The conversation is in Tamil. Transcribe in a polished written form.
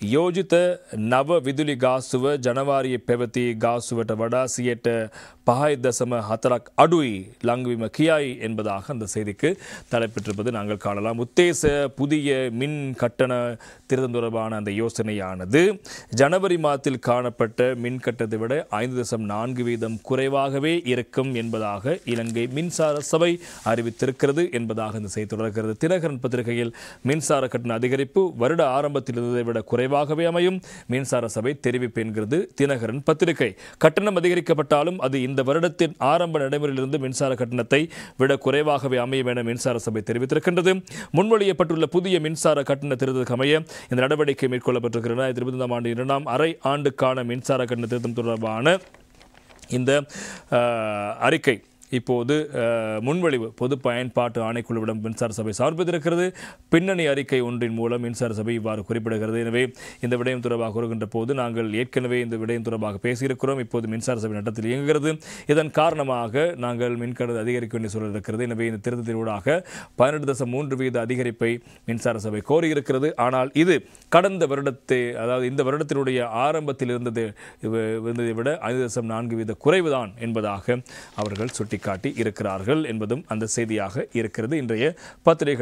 යෝජිත නව විදුලි ගාස්තුව ජනවාරියේ පැවති ගාස්තුවට වඩා 5.4ක් அடுයි லங்குவிம கியாய் என்பதாக அந்த செய்திக்கு தலைப்பெற்றிருப்பது நாங்கள் காணலாம். உத்தேச புதிய மின் கட்டண திருத்தம் தொடர்பான அந்த யோசனையானது ஜனவரி மாதத்தில் காணப்பட்ட மின் கட்டணத்தை விட 5.4% குறைவாகவே இருக்கும் என்பதாக இலங்கை மின்சார சபை அறிவித்திருக்கிறது என்பதாக இந்த செய்தி தொடர்கிறது. தினகரன் பத்திரிகையில் மின்சார கட்டண அதிகரிப்பு வருட ஆரம்பத்தில் இருந்ததை விட குறைவாகவே அமையும் மின்சார சபை தெரிவிப்பு என்கிறது தினகரன் பத்திரிகை. கட்டணம் அதிகரிக்கப்பட்டாலும் அது இந்த வருடத்தின் ஆரம்ப நடைமுறையிலிருந்து மின்சார கட்டணத்தை விட குறைவாகவே அமையும் என மின்சார சபை தெரிவித்திருக்கின்றது. முன்மொழியப்பட்டுள்ள புதிய மின்சார கட்டண திருத்தத்துக்கு அமைய இந்த நடவடிக்கை மேற்கொள்ளப்பட்டிருக்கிறது. 2025 ஆண்டு 2ஆம் அரை ஆண்டுக்கான மின்சார கட்டண திருத்தம் தொடர்பான இந்த அறிக்கை இப்போது முன்வழிவு பொது பயன்பாட்டு ஆணைக்குழுவிடம் மின்சார சபை சமர்ப்பித்திருக்கிறது. பின்னணி அறிக்கை ஒன்றின் மூலம் மின்சார சபை இவ்வாறு குறிப்பிடுகிறது. எனவே இந்த விடயம் தொடர்பாக வருகின்ற போது நாங்கள் ஏற்கனவே இந்த விடயம் தொடர்பாக பேசியிருக்கிறோம். இப்போது மின்சார சபை நட்டத்தில் இயங்குகிறது. இதன் காரணமாக நாங்கள் மின்கட்டணத்தை அதிகரிக்க வேண்டிய சூழல் இருக்கிறது. எனவே இந்த திருத்தத்தினூடாக 12.3% அதிகரிப்பை மின்சார சபை கோரியிருக்கிறது. ஆனால் இது கடந்த வருடத்தை அதாவது இந்த வருடத்தினுடைய ஆரம்பத்தில் இருந்ததை விட 5.4% குறைவுதான் என்பதாக அவர்கள் சுட்டி காட்டி இருக்கிறார்கள் என்பதும் அந்த செய்தியாக இருக்கிறது. இன்றைய பத்திரிகை